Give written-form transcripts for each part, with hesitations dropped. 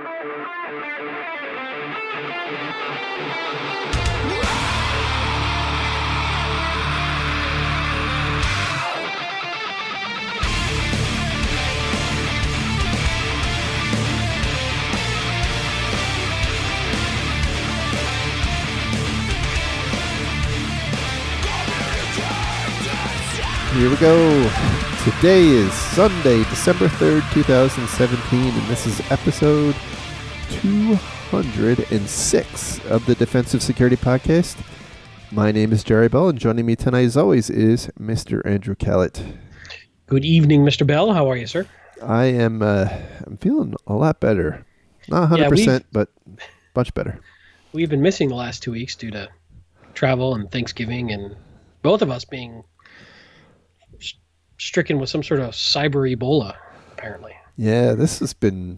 Here we go. Today is Sunday, December 3rd, 2017, and this is episode 206 of the Defensive Security Podcast. My name is Jerry Bell, and joining me tonight, as always, is Mr. Andrew Callett. Good evening, Mr. Bell. How are you, sir? I am I'm feeling a lot better. Not 100%, but much better. We've been missing the last 2 weeks due to travel and Thanksgiving, and both of us being stricken with some sort of cyber Ebola, apparently. Yeah, this has been...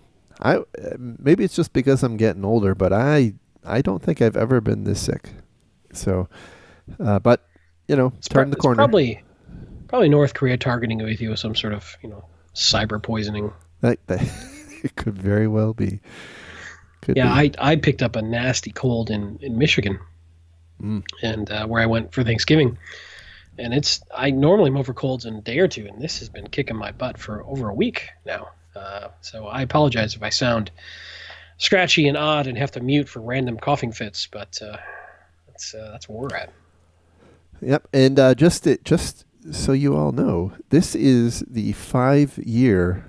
maybe it's just because I'm getting older, but I don't think I've ever been this sick. So, but, you know, turn the corner. It's probably North Korea targeting with you with some sort of, cyber poisoning. That it could very well be. I picked up a nasty cold in Michigan, and where I went for Thanksgiving. And I normally am over colds in a day or two, and this has been kicking my butt for over a week now. So I apologize if I sound scratchy and odd and have to mute for random coughing fits, but that's where we're at. Yep, and just so you all know, this is the 5-year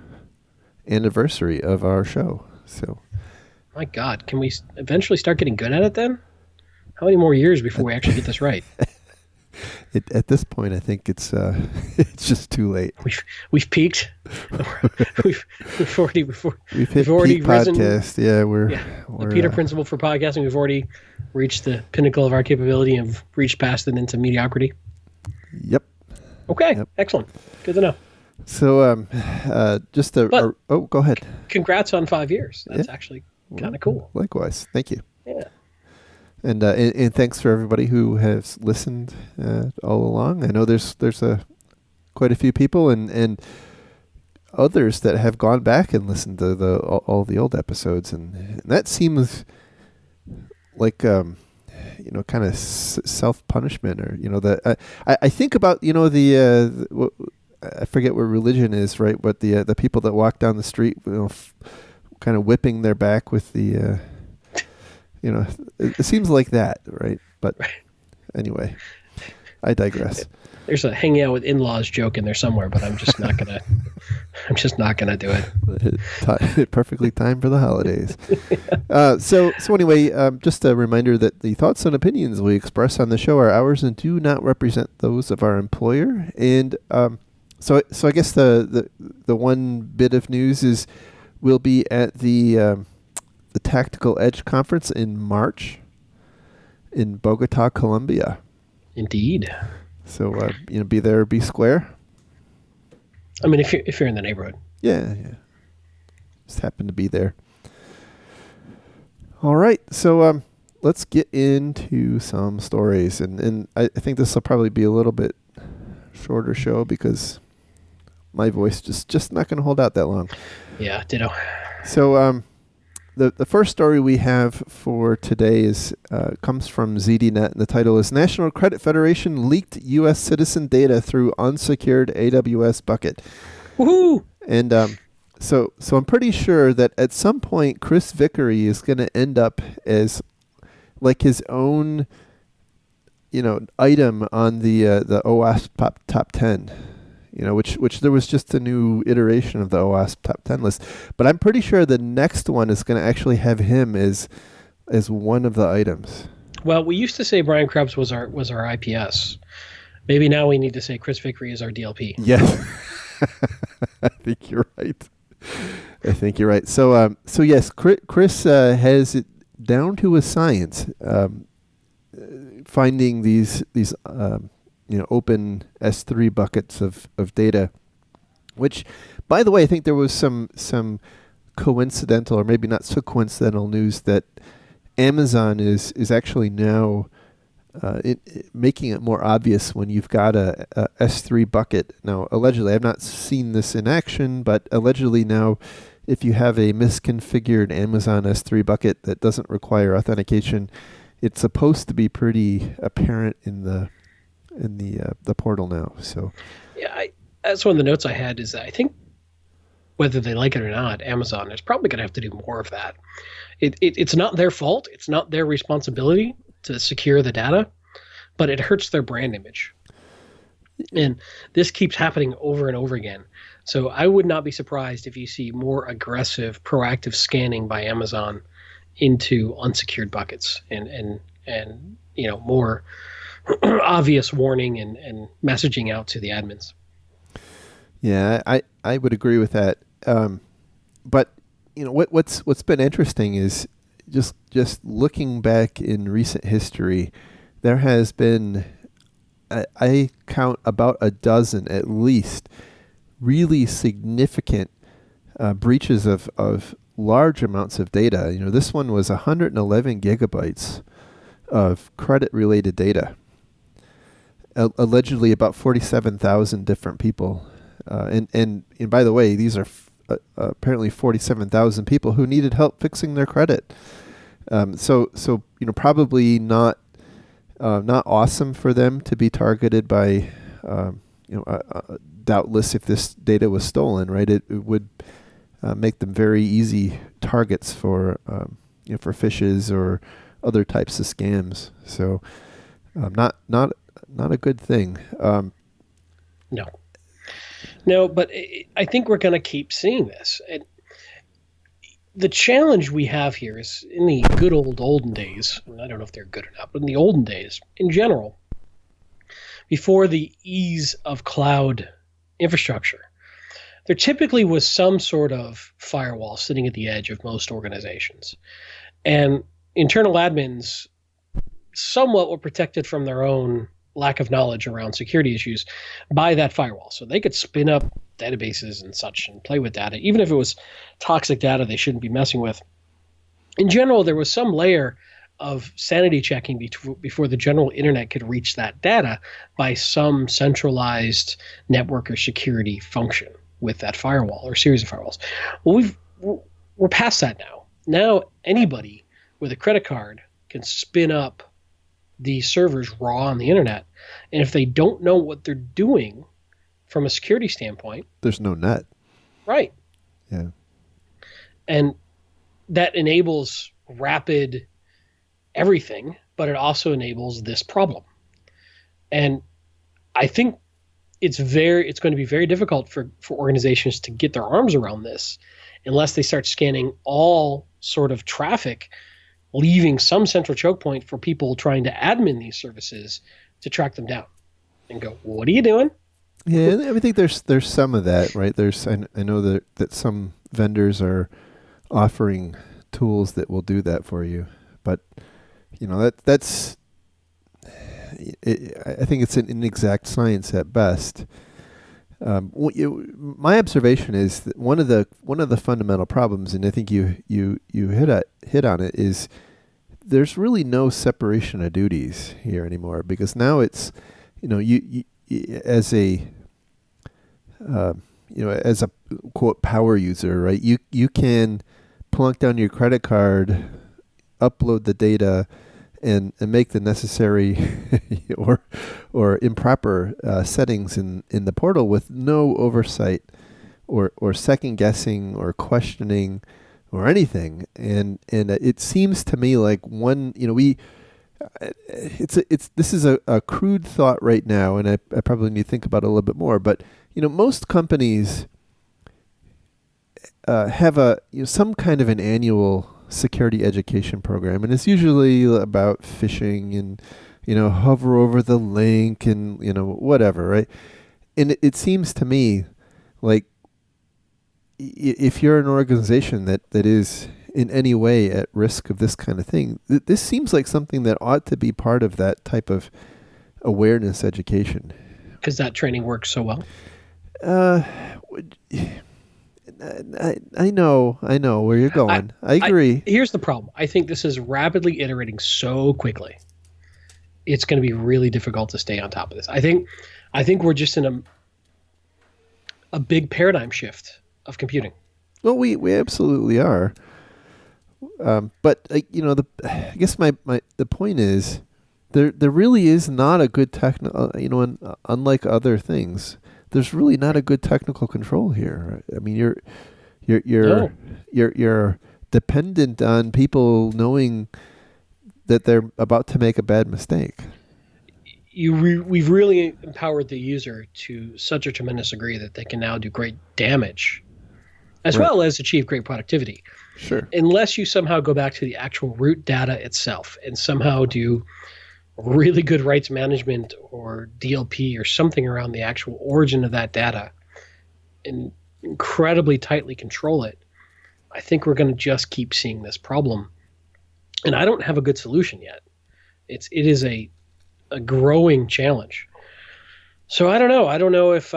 anniversary of our show. So, my God, can we eventually start getting good at it then? How many more years before we actually get this right? At this point, I think it's just too late. We've peaked. we've already hit already peak risen. Podcast. Yeah, we're the Peter principle for podcasting. We've already reached the pinnacle of our capability and reached past it into mediocrity. Yep. Okay. Yep. Excellent. Good to know. So, go ahead. Congrats on 5 years. That's actually kind of cool. Likewise. Thank you. Yeah. And thanks for everybody who has listened all along. I know there's quite a few people and others that have gone back and listened to all the old episodes, and that seems like kind of self punishment, or that I think about I forget what religion is, right? But the people that walk down the street, kind of whipping their back with the. It seems like that, right? But anyway, I digress. There's a hanging out with in-laws joke in there somewhere, but I'm just not gonna. I'm just not gonna do it. Perfectly timed for the holidays. So anyway, just a reminder that the thoughts and opinions we express on the show are ours and do not represent those of our employer. And so I guess the one bit of news is we'll be at the Tactical Edge Conference in March in Bogota, Colombia. Indeed. So, be there or be square. I mean, if you're in the neighborhood. Yeah. Just happen to be there. All right. So, let's get into some stories. And I think this will probably be a little bit shorter show because my voice just not going to hold out that long. Yeah, ditto. So, The first story we have for today comes from ZDNet, and the title is National Credit Federation Leaked U.S. Citizen Data Through Unsecured AWS Bucket. Woohoo! And so I'm pretty sure that at some point Chris Vickery is going to end up as like his own, item on the OWASP top 10. Which there was just a new iteration of the OWASP top 10 list. But I'm pretty sure the next one is going to actually have him as one of the items. Well, we used to say Brian Krebs was our IPS. Maybe now we need to say Chris Vickery is our DLP. Yeah. I think you're right. So yes, Chris has it down to a science, finding these open S3 buckets of data, which, by the way, I think there was some coincidental, or maybe not so coincidental, news that Amazon is actually now making it more obvious when you've got a S3 bucket. Now, allegedly, I've not seen this in action, but allegedly now if you have a misconfigured Amazon S3 bucket that doesn't require authentication, it's supposed to be pretty apparent in the portal now. So yeah, that's one of the notes I had, is that I think whether they like it or not, Amazon is probably going to have to do more of that. It's not their fault. It's not their responsibility to secure the data, but it hurts their brand image. And this keeps happening over and over again. So I would not be surprised if you see more aggressive, proactive scanning by Amazon into unsecured buckets and more obvious warning and messaging out to the admins. Yeah, I would agree with that. But what's been interesting is just looking back in recent history, there has been, I count about a dozen at least, really significant breaches of large amounts of data. This one was 111 gigabytes of credit-related data. Allegedly, about 47,000 different people, and by the way, these are apparently 47,000 people who needed help fixing their credit. So probably not awesome for them to be targeted by, doubtless if this data was stolen, right? It would make them very easy targets for phishes or other types of scams. So not a good thing. No, but I think we're going to keep seeing this. And the challenge we have here is, in the good olden days, and I don't know if they're good or not, but in the olden days, in general, before the ease of cloud infrastructure, there typically was some sort of firewall sitting at the edge of most organizations. And internal admins somewhat were protected from their own lack of knowledge around security issues by that firewall. So they could spin up databases and such and play with data, even if it was toxic data they shouldn't be messing with. In general, there was some layer of sanity checking before the general internet could reach that data by some centralized network or security function with that firewall or series of firewalls. Well, we're past that now. Now anybody with a credit card can spin up these servers raw on the internet, and if they don't know what they're doing from a security standpoint, there's no net. Right. Yeah. And that enables rapid everything, but it also enables this problem. And I think it's going to be very difficult for organizations to get their arms around this unless they start scanning all sort of traffic, leaving some central choke point for people trying to admin these services to track them down and go, what are you doing? Yeah, I think there's some of that, right? I know that some vendors are offering tools that will do that for you, but that's I think it's an inexact science at best. My observation is that one of the fundamental problems, and I think you hit on it, is there's really no separation of duties here anymore, because now it's you as a quote power user, right? You can plunk down your credit card, upload the data, and make the necessary or improper settings in the portal with no oversight or second guessing or questioning or anything. And it seems to me like this is a crude thought right now, and I probably need to think about it a little bit more. But most companies have some kind of an annual security education program, and it's usually about phishing and hover over the link and whatever, right? And it seems to me like if you're an organization that is in any way at risk of this kind of thing, this seems like something that ought to be part of that type of awareness education. Because that training works so well. I know where you're going. I agree. Here's the problem. I think this is rapidly iterating so quickly. It's going to be really difficult to stay on top of this. I think we're just in a big paradigm shift of computing. Well, we absolutely are. But I guess the point is, there really is not a good technical. Unlike other things, there's really not a good technical control here. I mean, you're No. you're dependent on people knowing that they're about to make a bad mistake. We've really empowered the user to such a tremendous degree that they can now do great damage as Right. well as achieve great productivity. Sure. Unless you somehow go back to the actual root data itself and somehow do really good rights management or DLP or something around the actual origin of that data and incredibly tightly control it, I think we're going to just keep seeing this problem. And I don't have a good solution yet. It is a growing challenge. So I don't know. I don't know if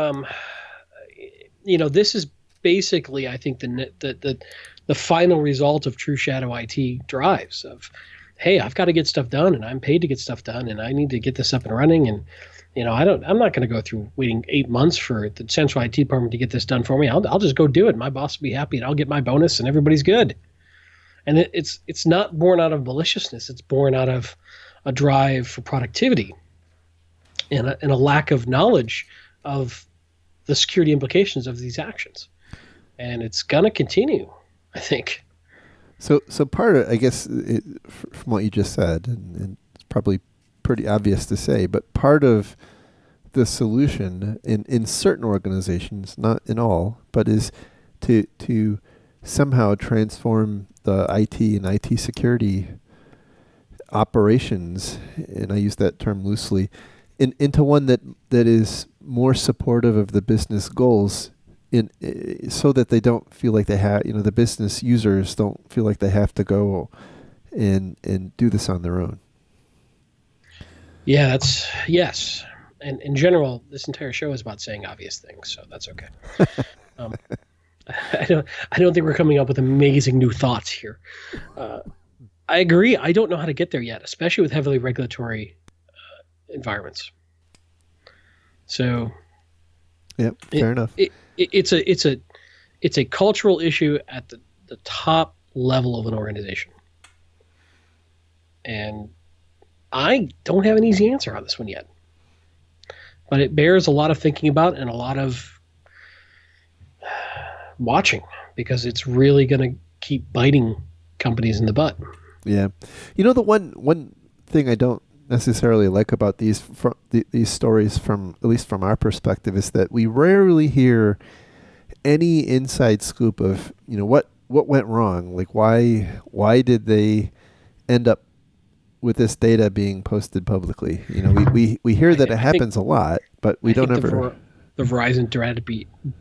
this is basically, I think, the final result of True Shadow IT drives of, hey, I've got to get stuff done, and I'm paid to get stuff done, and I need to get this up and running, and I'm not going to go through waiting 8 months for the central IT department to get this done for me. I'll just go do it. My boss will be happy, and I'll get my bonus, and everybody's good. And it's not born out of maliciousness. It's born out of a drive for productivity and a lack of knowledge of the security implications of these actions. And it's going to continue, I think. So part of, I guess, from what you just said, and it's probably pretty obvious to say, but part of the solution in certain organizations, not in all, but is to somehow transform the IT and IT security operations, and I use that term loosely, into one that is more supportive of the business goals, so that they don't feel like they have, the business users don't feel like they have to go and do this on their own. Yeah, yes. And in general, this entire show is about saying obvious things, so that's okay. I don't think we're coming up with amazing new thoughts here. I agree. I don't know how to get there yet, especially with heavily regulatory environments. So, yep, fair enough. It's a cultural issue at the top level of an organization, and I don't have an easy answer on this one yet. But it bears a lot of thinking about and a lot of watching, because it's really going to keep biting companies in the butt. Yeah, the one thing I don't necessarily like about these stories, from at least from our perspective, is that we rarely hear any inside scoop of what went wrong. Like why did they end up with this data being posted publicly? We hear that it happens a lot, but we don't ever. The Verizon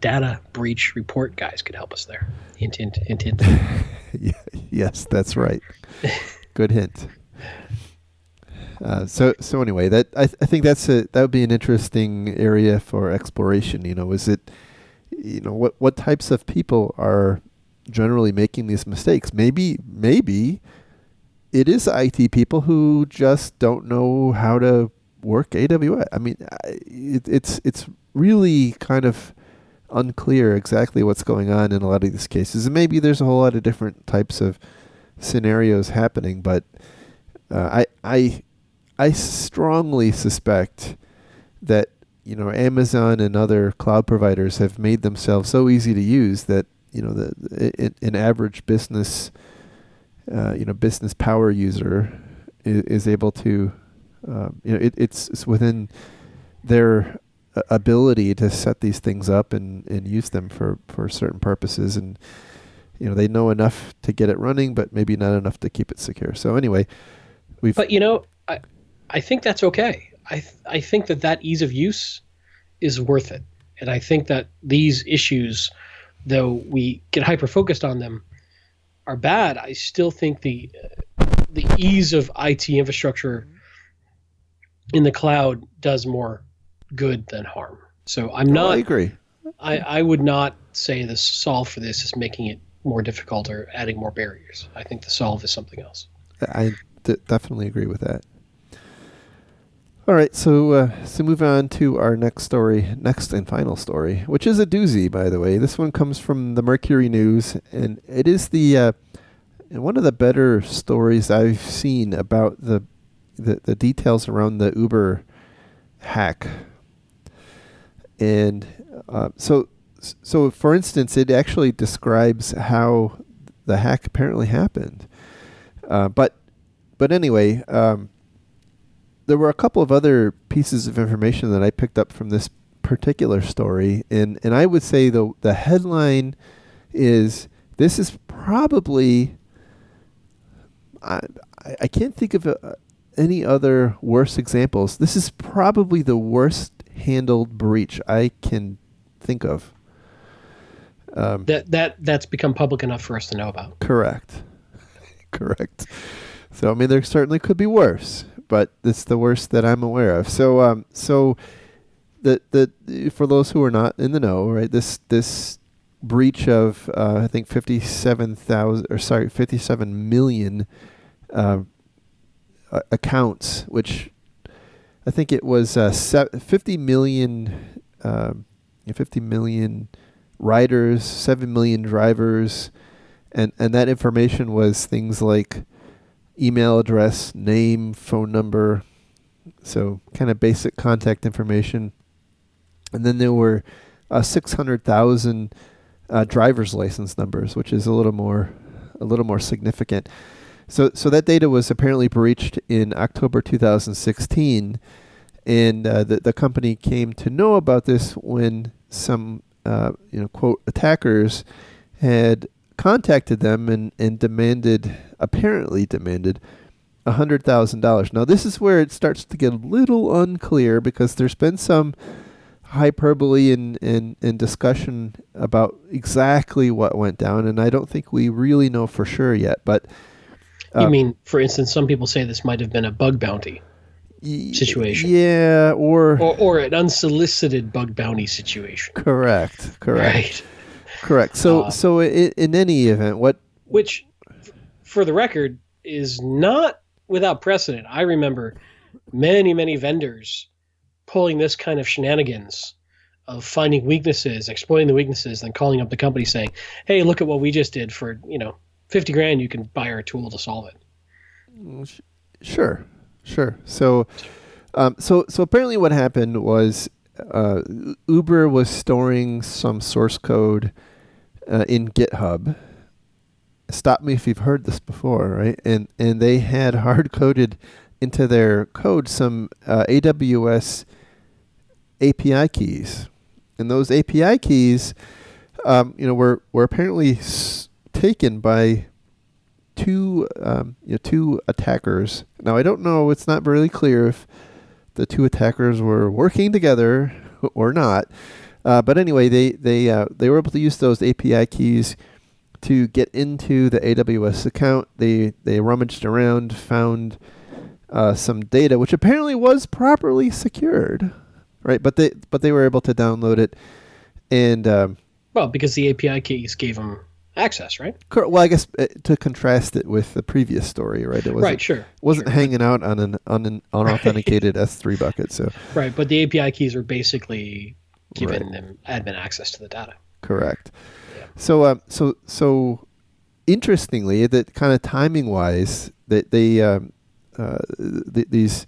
data breach report guys could help us there. Hint, hint, hint, hint. Yes, that's right. Good hint. So anyway, that I think that would be an interesting area for exploration. Is it, what types of people are generally making these mistakes? Maybe it is IT people who just don't know how to work AWS. I mean, it's really kind of unclear exactly what's going on in a lot of these cases, and maybe there's a whole lot of different types of scenarios happening. But I strongly suspect that Amazon and other cloud providers have made themselves so easy to use that an average business business power user is able to it's within their ability to set these things up and use them for certain purposes, and they know enough to get it running, but maybe not enough to keep it secure. So anyway, But I think that's okay. I think that ease of use is worth it, and I think that these issues, though we get hyper focused on them, are bad. I still think the ease of IT infrastructure in the cloud does more good than harm. So I agree. I would not say the solve for this is making it more difficult or adding more barriers. I think the solve is something else. I definitely agree with that. All right, so move on to our next and final story, which is a doozy, by the way. This one comes from the Mercury News, and it is the one of the better stories I've seen about the details around the Uber hack. And so for instance, it actually describes how the hack apparently happened. But anyway. There were a couple of other pieces of information that I picked up from this particular story, and I would say the headline is, this is probably, I can't think of any other worse examples. This is probably the worst handled breach I can think of. That's become public enough for us to know about. Correct. So I mean, there certainly could be worse, but it's the worst that I'm aware of. So the for those who are not in the know, right? This breach of I think 57 million accounts, which I think it was 50 million riders, 7 million drivers, and that information was things like email address, name, phone number, so kind of basic contact information. And then there were 600,000 driver's license numbers, which is a little more significant. So that data was apparently breached in October 2016, and the company came to know about this when some quote attackers had contacted them and apparently demanded $100,000. Now this is where it starts to get a little unclear, because there's been some hyperbole and discussion about exactly what went down, and I don't think we really know for sure yet. But you mean, for instance, some people say this might have been a bug bounty situation. Yeah, or an unsolicited bug bounty situation. Correct. Right. Correct. So in any event, which, for the record, is not without precedent. I remember many vendors pulling this kind of shenanigans of finding weaknesses, exploiting the weaknesses, then calling up the company saying, "Hey, look at what we just did for $50,000. You can buy our tool to solve it." Sure. So apparently, what happened was Uber was storing some source code in GitHub. Stop me if you've heard this before, right? And they had hard-coded into their code some AWS API keys, and those API keys, were apparently taken by two attackers. Now I don't know; it's not really clear if the two attackers were working together or not. But anyway, they were able to use those API keys to get into the AWS account. They rummaged around, found some data, which apparently was properly secured, right? But they were able to download it, and because the API keys gave them access, right? Well, I guess to contrast it with the previous story, right? It wasn't hanging out on an unauthenticated S3 bucket. So right, but the API keys were basically giving them admin access to the data. Correct. Yeah. So interestingly, that kind of timing wise, that these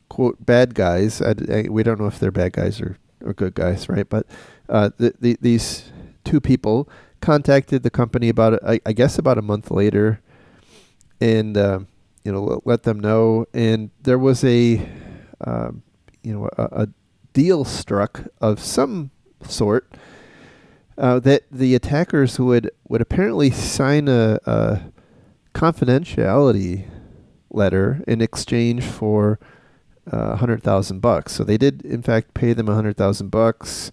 quote bad guys, we don't know if they're bad guys or good guys, right? But these two people contacted the company about about a month later, and let them know, and there was a deal struck of some sort, that the attackers would apparently sign a confidentiality letter in exchange for $100,000. So they did in fact pay them $100,000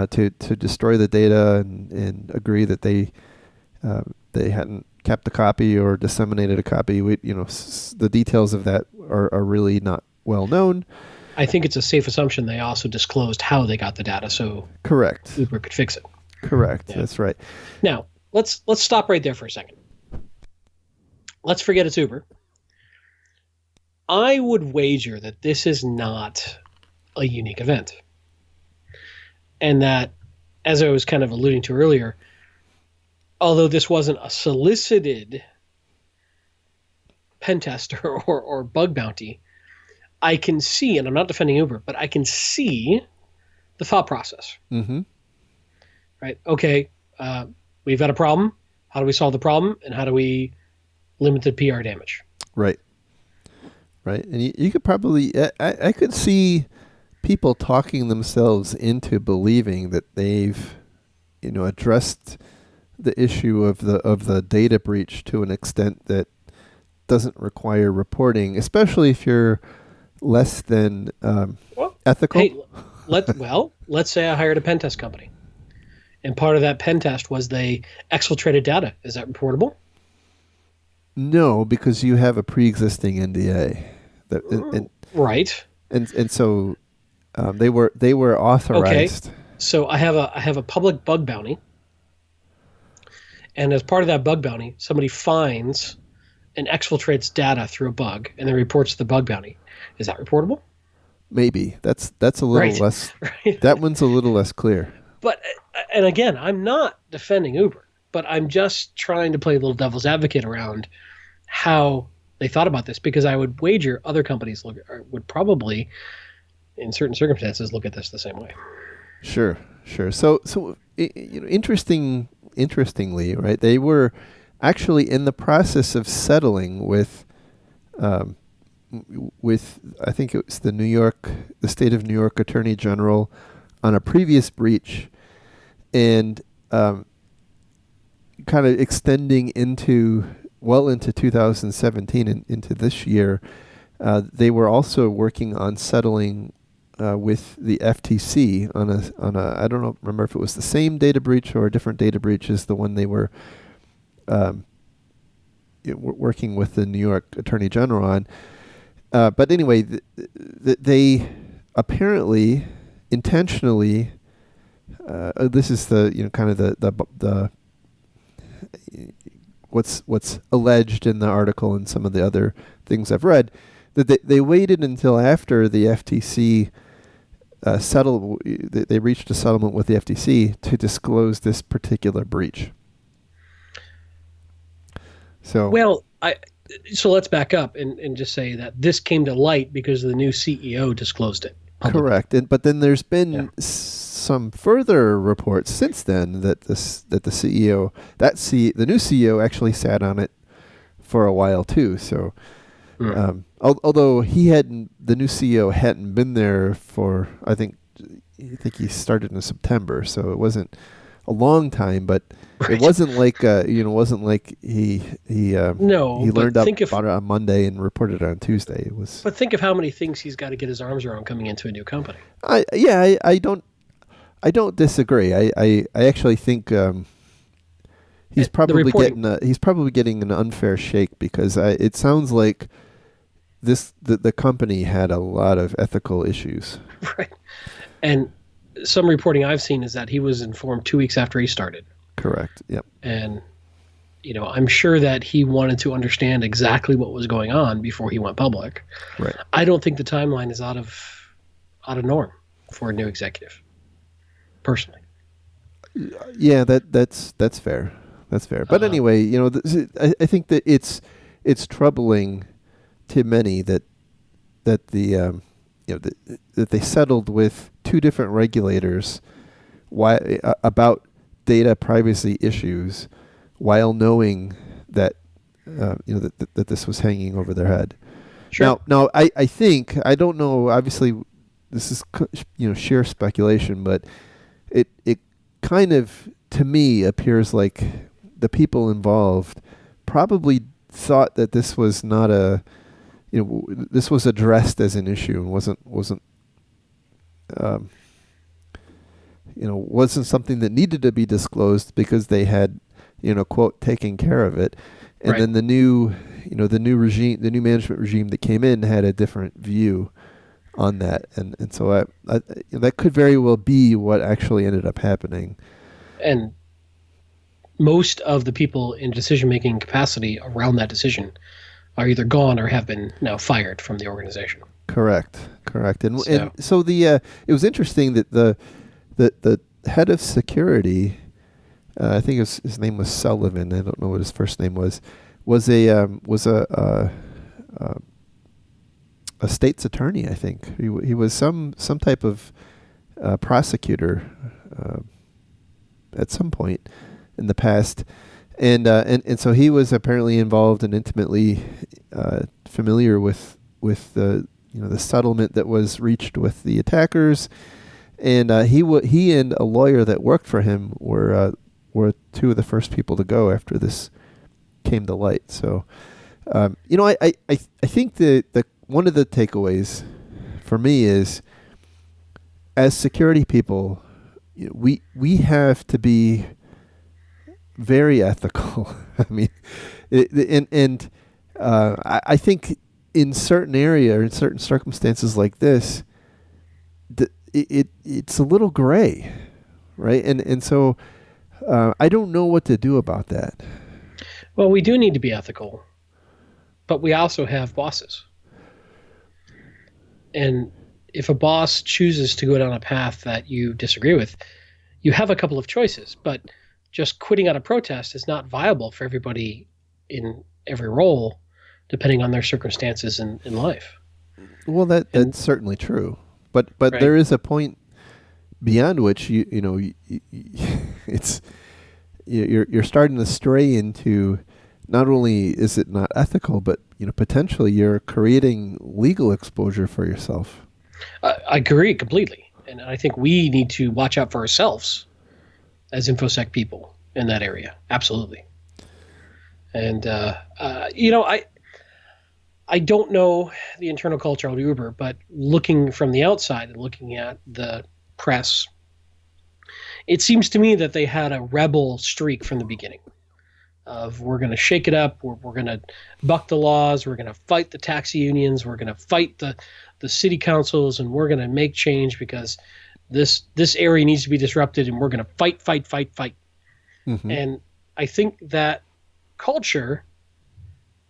to destroy the data and agree that they hadn't kept a copy or disseminated a copy. The details of that are really not well known. I think it's a safe assumption they also disclosed how they got the data, so correct, Uber could fix it. Correct. Yeah. That's right. Now let's stop right there for a second. Let's forget it's Uber. I would wager that this is not a unique event. And that, as I was kind of alluding to earlier, although this wasn't a solicited pen test or bug bounty, I can see, and I'm not defending Uber, but I can see the thought process. Mm-hmm. Right? Okay, we've got a problem. How do we solve the problem? And how do we limit the PR damage? Right. Right. And you could probably, I could see people talking themselves into believing that they've, addressed the issue of the data breach to an extent that doesn't require reporting, especially if you're less than ethical. Hey, let's say I hired a pen test company, and part of that pen test was they exfiltrated data. Is that reportable? No, because you have a pre-existing NDA. Right. And so they were authorized. Okay. So I have a public bug bounty, and as part of that bug bounty, somebody finds and exfiltrates data through a bug, and then reports the bug bounty. Is that reportable? Maybe that's a little less. Right. That one's a little less clear. But and again, I'm not defending Uber, but I'm just trying to play a little devil's advocate around how they thought about this, because I would wager other companies would probably, in certain circumstances, look at this the same way. Sure. So interestingly, right? They were actually in the process of settling with I think it was the state of New York Attorney General on a previous breach, and kind of extending into 2017 and into this year. They were also working on settling with the FTC on a I don't remember if it was the same data breach or a different data breach as the one they were working with the New York Attorney General on. But anyway, they apparently intentionally. This is the kind of the what's alleged in the article and some of the other things I've read, that they waited until after the FTC settled. They reached a settlement with the FTC to disclose this particular breach. So let's back up and just say that this came to light because the new CEO disclosed it publicly. Correct, but then there's been some further reports since then that the CEO, the new CEO actually sat on it for a while too. So, although the new CEO hadn't been there for, I think he started in September, so it wasn't a long time, but it wasn't like he learned about it on Monday and reported it on Tuesday. It was. But think of how many things he's got to get his arms around coming into a new company. I don't disagree. I actually think he's probably getting an unfair shake, because it sounds like the company had a lot of ethical issues. Right. And some reporting I've seen is that he was informed 2 weeks after he started. Correct. Yep. And I'm sure that he wanted to understand exactly what was going on before he went public. Right. I don't think the timeline is out of norm for a new executive, personally. Yeah, that's fair. That's fair. But anyway, I think that it's troubling to many that the that they settled with two different regulators about data privacy issues, while knowing that that this was hanging over their head. Sure. Now I think, I don't know, obviously this is sheer speculation, but it kind of, to me, appears like the people involved probably thought that this was not this was addressed as an issue and wasn't something that needed to be disclosed, because they had, quote, taken care of it. And right. Then the new management regime that came in had a different view on that. And so that could very well be what actually ended up happening. And most of the people in decision-making capacity around that decision are either gone or have been now fired from the organization. Correct. And so it was interesting that the head of security, I think his name was Sullivan. I don't know what his first name was a state's attorney. I think he was some type of prosecutor at some point in the past, and so he was apparently involved and intimately familiar with the the settlement that was reached with the attackers, and he and a lawyer that worked for him were two of the first people to go after this came to light. So, I think the one of the takeaways for me is, as security people, we have to be very ethical. I mean, I think in certain area or in certain circumstances like this, it's a little gray, right? And so I don't know what to do about that. Well, we do need to be ethical, but we also have bosses. And if a boss chooses to go down a path that you disagree with, you have a couple of choices, but just quitting out of protest is not viable for everybody in every role, depending on their circumstances in life. Well, that's certainly true, but right. There is a point beyond which it's you're starting to stray into, not only is it not ethical, but potentially you're creating legal exposure for yourself. I agree completely, and I think we need to watch out for ourselves as InfoSec people in that area. Absolutely. And I don't know the internal culture of Uber, but looking from the outside and looking at the press, it seems to me that they had a rebel streak from the beginning of, we're going to shake it up, we're going to buck the laws, we're going to fight the taxi unions, we're going to fight the city councils, and we're going to make change because this area needs to be disrupted, and we're going to fight. Mm-hmm. And I think that culture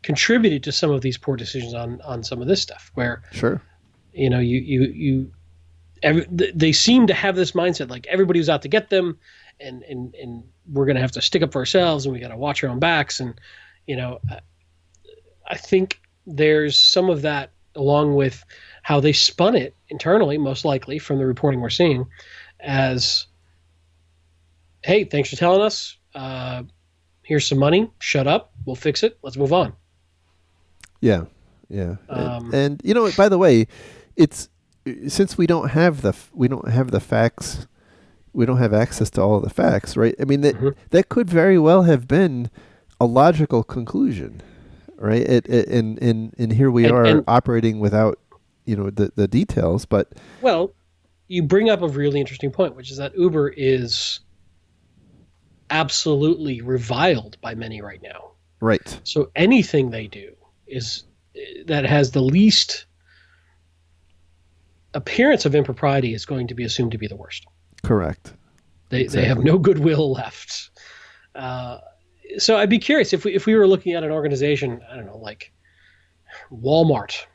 contributed to some of these poor decisions on some of this stuff, where sure, they seem to have this mindset like everybody was out to get them, and we're going to have to stick up for ourselves, and we got to watch our own backs. And I think there's some of that, along with how they spun it internally, most likely from the reporting we're seeing, as, hey, thanks for telling us, here's some money, shut up, we'll fix it, let's move on. Yeah. And by the way, it's, since we don't have the facts, we don't have access to all of the facts, right? I mean, that could very well have been a logical conclusion, right? And here we are operating without, the details, but. Well, you bring up a really interesting point, which is that Uber is absolutely reviled by many right now. Right. So anything they do that has the least appearance of impropriety is going to be assumed to be the worst. Correct. They have no goodwill left. So I'd be curious if we were looking at an organization, I don't know, like Walmart,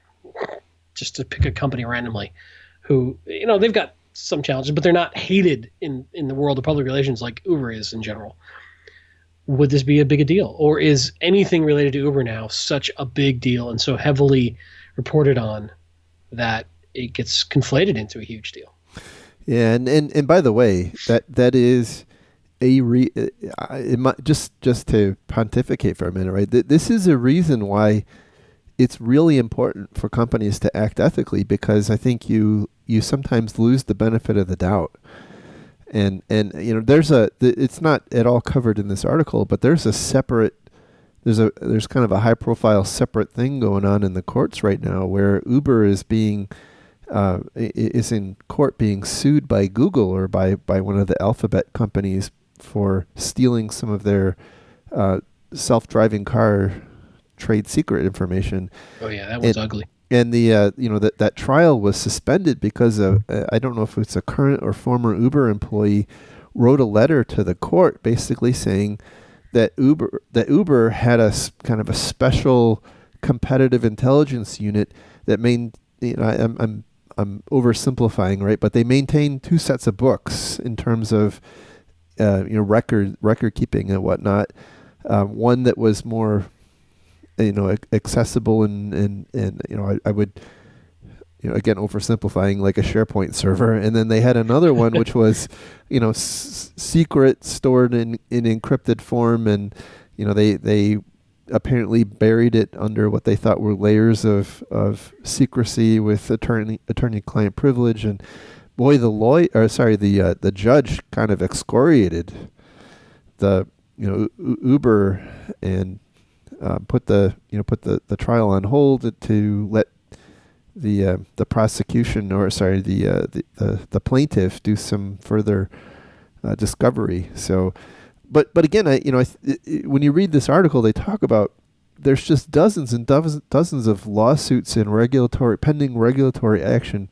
just to pick a company randomly, who, they've got some challenges, but they're not hated in the world of public relations like Uber is in general. Would this be a big a deal? Or is anything related to Uber now such a big deal and so heavily reported on that it gets conflated into a huge deal? Yeah, and by the way, that is just to pontificate for a minute, right? This is a reason why it's really important for companies to act ethically, because I think you sometimes lose the benefit of the doubt. And it's not at all covered in this article, but there's kind of a high profile separate thing going on in the courts right now, where Uber is in court being sued by Google or by one of the Alphabet companies for stealing some of their self-driving car trade secret information. Oh yeah, that was ugly. And that trial was suspended because of I don't know if it's a current or former Uber employee wrote a letter to the court basically saying that Uber had a kind of a special competitive intelligence unit that I'm oversimplifying, right? But they maintain two sets of books in terms of record keeping and whatnot. One that was more accessible and I would again oversimplifying, like a SharePoint server, and then they had another one which was secret, stored in encrypted form, and they apparently buried it under what they thought were layers of secrecy with attorney-client privilege. And boy, the judge kind of excoriated the Uber and put the trial on hold to let the prosecution, the plaintiff, do some further discovery. So. But again, when you read this article, they talk about there's just dozens and dozens of lawsuits and pending regulatory action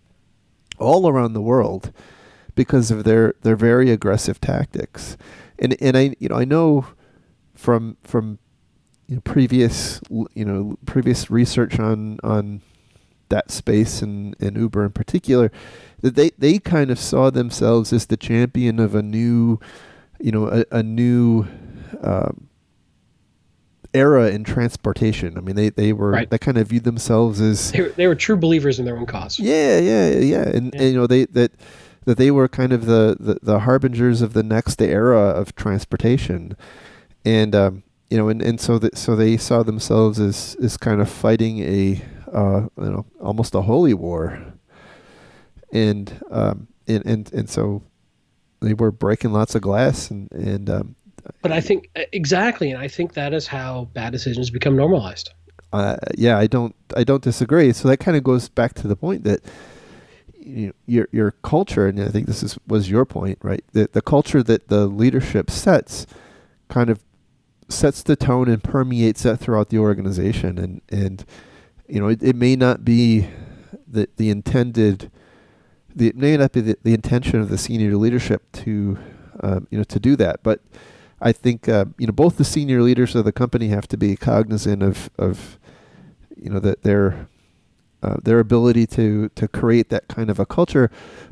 all around the world because of their very aggressive tactics. And I know from previous research on that space and Uber in particular, that they kind of saw themselves as the champion of a new era in transportation. I mean, they were right. They kind of viewed themselves as they were true believers in their own cause. Yeah, and they were kind of the harbingers of the next era of transportation, and so they saw themselves as kind of fighting a almost a holy war, and so. They were breaking lots of glass, but I think exactly, and I think that is how bad decisions become normalized. I don't disagree. So that kind of goes back to the point that your culture, and I think this was your point, right? The culture that the leadership sets kind of sets the tone and permeates that throughout the organization, and it may not be the intended. It may not be the intention of the senior leadership to do that, but I think both the senior leaders of the company have to be cognizant of that their ability to create that kind of a culture,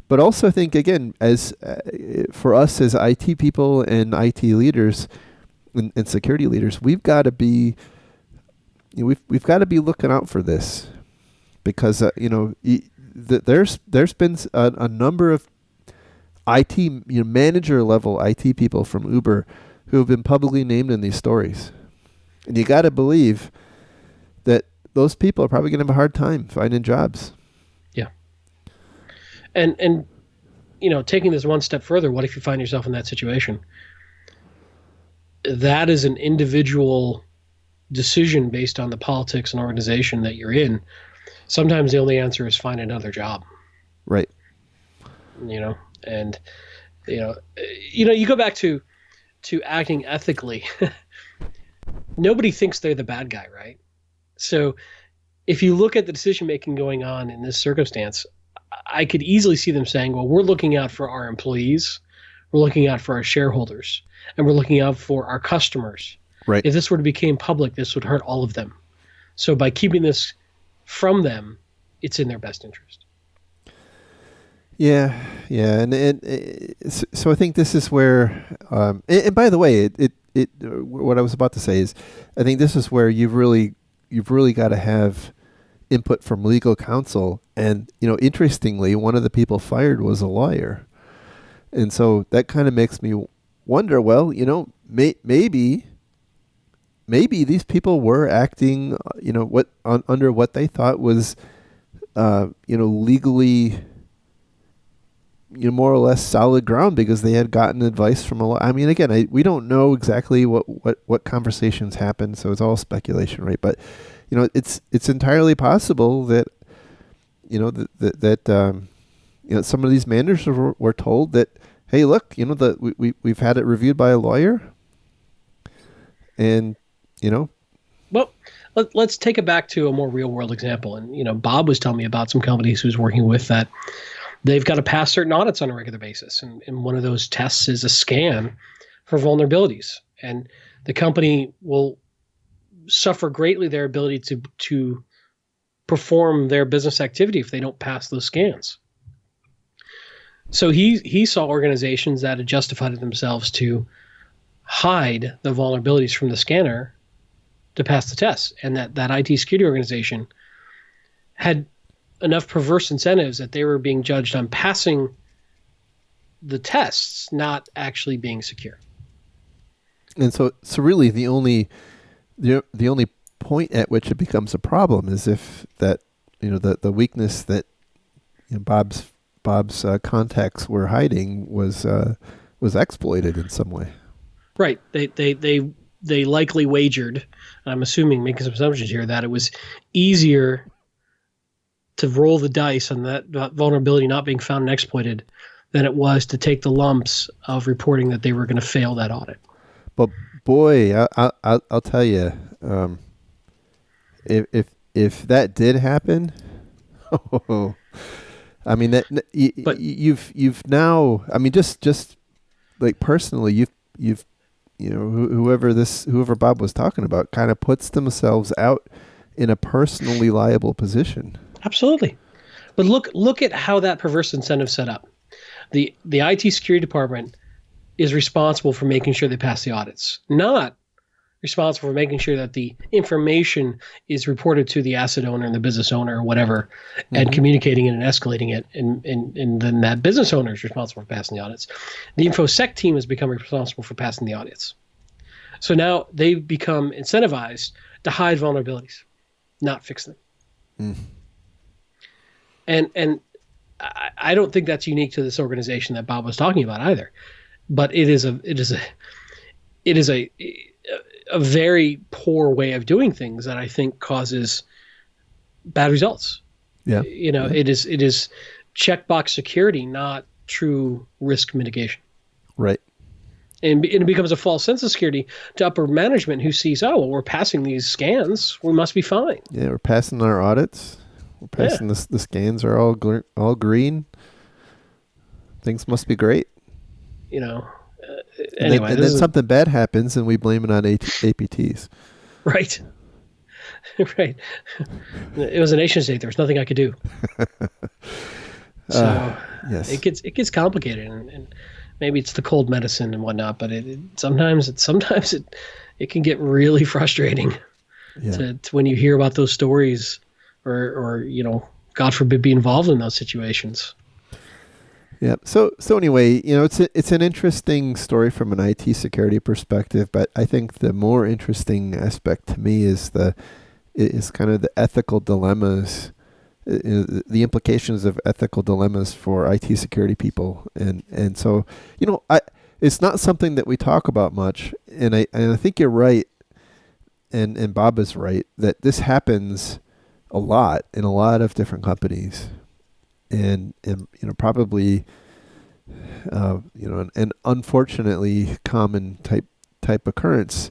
but also I think again as for us as IT people and IT leaders and security leaders, we've got to be we've got to be looking out for this because there's been a number of IT manager level IT people from Uber who have been publicly named in these stories, and you got to believe that those people are probably going to have a hard time finding jobs. Yeah, and taking this one step further, what if you find yourself in that situation? That is an individual decision based on the politics and organization that you're in. Sometimes the only answer is find another job. Right. And you go back to acting ethically. Nobody thinks they're the bad guy, right? So if you look at the decision making going on in this circumstance, I could easily see them saying, well, we're looking out for our employees, we're looking out for our shareholders, and we're looking out for our customers. Right. If this were to become public, this would hurt all of them. So by keeping this from them, it's in their best interest. Yeah, and so I think this is where, and by the way, what I was about to say is, I think this is where you've really got to have input from legal counsel, and interestingly, one of the people fired was a lawyer, and so that kind of makes me wonder. Well, maybe these people were acting, under what they thought was, legally, more or less solid ground because they had gotten advice from a lot. I mean, again, we don't know exactly what conversations happened, so it's all speculation, right? But it's entirely possible that some of these managers were told that, hey, look, we've had it reviewed by a lawyer, and Well, let's take it back to a more real world example. And Bob was telling me about some companies who's working with that. They've got to pass certain audits on a regular basis. And one of those tests is a scan for vulnerabilities. And the company will suffer greatly their ability to perform their business activity if they don't pass those scans. So he saw organizations that had justified themselves to hide the vulnerabilities from the scanner to pass the tests, and that IT security organization had enough perverse incentives that they were being judged on passing the tests, not actually being secure. And so really the only point at which it becomes a problem is if that, the weakness that Bob's contacts were hiding was exploited in some way. Right. They likely wagered, I'm assuming, making some assumptions here, that it was easier to roll the dice on that vulnerability not being found and exploited than it was to take the lumps of reporting that they were going to fail that audit. But boy, I'll tell you, if that did happen, I mean you've now, I mean just like personally, you've whoever Bob was talking about kind of puts themselves out in a personally liable position. Absolutely. But look at how that perverse incentive set up. The IT security department is responsible for making sure they pass the audits, not responsible for making sure that the information is reported to the asset owner and the business owner or whatever, and communicating it and escalating it, and then that business owner is responsible for passing the audits. The InfoSec team has become responsible for passing the audits. So now they've become incentivized to hide vulnerabilities, not fix them. And I don't think that's unique to this organization that Bob was talking about either, but it is a very poor way of doing things that I think causes bad results. Yeah. It is checkbox security, not true risk mitigation. Right. And it becomes a false sense of security to upper management who sees, oh, well, we're passing these scans, we must be fine. Yeah, we're passing our audits. We're passing the scans are all green. Things must be great. Anyway, and then something bad happens, and we blame it on APTs. Right. Right. It was a nation state. There was nothing I could do. So yes, it gets complicated, and maybe it's the cold medicine and whatnot. But sometimes it can get really frustrating to when you hear about those stories, or God forbid, be involved in those situations. Yeah. So anyway, it's an interesting story from an IT security perspective, but I think the more interesting aspect to me is kind of the ethical dilemmas, the implications of ethical dilemmas for IT security people, and so it's not something that we talk about much, and I think you're right, and Bob is right that this happens a lot in a lot of different companies. And probably an unfortunately common type occurrence,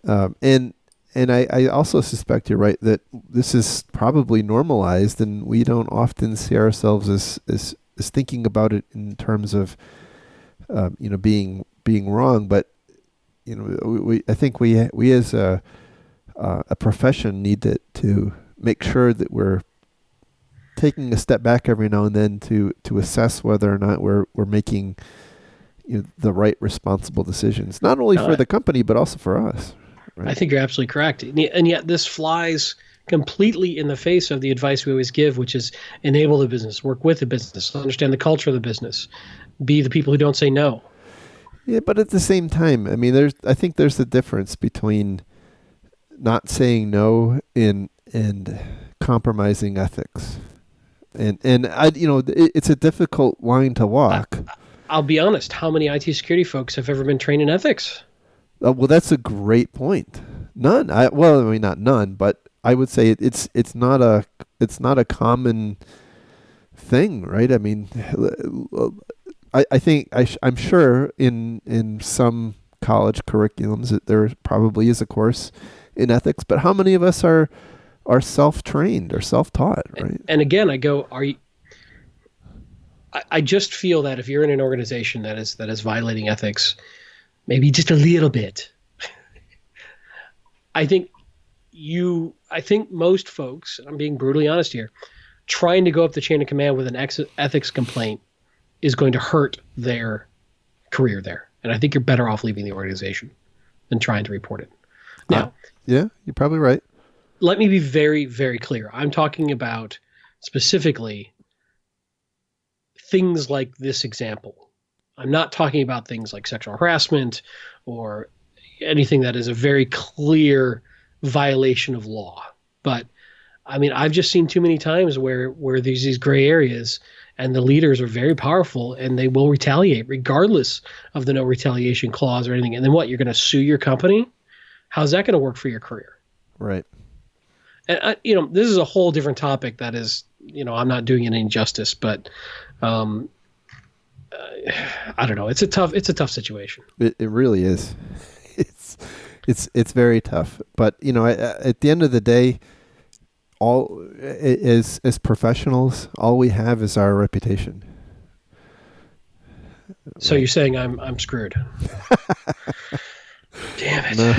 and I also suspect you're right that this is probably normalized, and we don't often see ourselves as thinking about it in terms of being wrong, but I think we as a profession need to make sure that we're taking a step back every now and then to assess whether or not we're making the right responsible decisions, not only for the company but also for us. Right? I think you're absolutely correct, and yet this flies completely in the face of the advice we always give, which is enable the business, work with the business, understand the culture of the business, be the people who don't say no. Yeah, but at the same time, I mean, I think there's a difference between not saying no and compromising ethics. And it's a difficult line to walk. I'll be honest. How many IT security folks have ever been trained in ethics? Well, that's a great point. None. Not none, but I would say it's not a common thing, right? I mean, I think I'm sure in some college curriculums that there probably is a course in ethics, but how many of us are self-trained or self-taught, right? And again, I just feel that if you're in an organization that is violating ethics, maybe just a little bit, I think I think most folks, I'm being brutally honest here, trying to go up the chain of command with an ethics complaint is going to hurt their career there. And I think you're better off leaving the organization than trying to report it. Now, yeah, you're probably right. Let me be very, very clear. I'm talking about specifically things like this example. I'm not talking about things like sexual harassment or anything that is a very clear violation of law. But I mean, I've just seen too many times where there's these gray areas and the leaders are very powerful and they will retaliate regardless of the no retaliation clause or anything. And then what? You're going to sue your company? How's that going to work for your career? Right. And this is a whole different topic that is, I'm not doing it any justice, but I don't know. It's a tough situation. It really is. It's very tough. But at the end of the day, as professionals, all we have is our reputation. So You're saying I'm screwed? Damn it. No.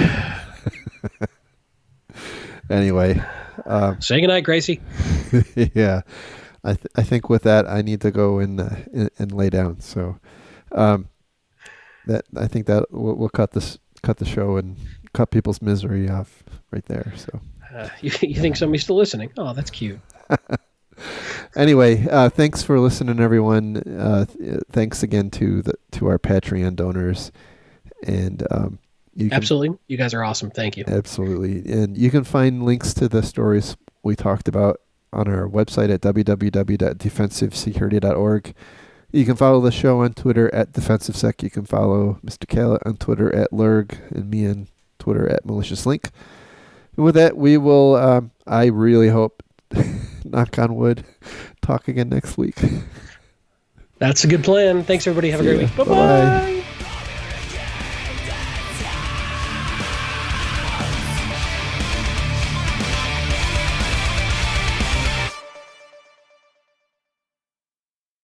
Anyway, say goodnight, Gracie. Yeah, I think with that I need to go and lay down. So that I think that we'll cut the show and cut people's misery off right there. So you think somebody's still listening? Oh, that's cute. Anyway, thanks for listening, everyone. Thanks again to our Patreon donors, and absolutely, you guys are awesome. Thank you. Absolutely, and you can find links to the stories we talked about on our website at www.defensivesecurity.org. You can follow the show on Twitter at DefensiveSec. You can follow Mr. Callett on Twitter at Lurg, and me on Twitter at MaliciousLink. And with that, we will, I really hope, knock on wood, talk again next week. That's a good plan. Thanks, everybody. Have a great week. Bye-bye.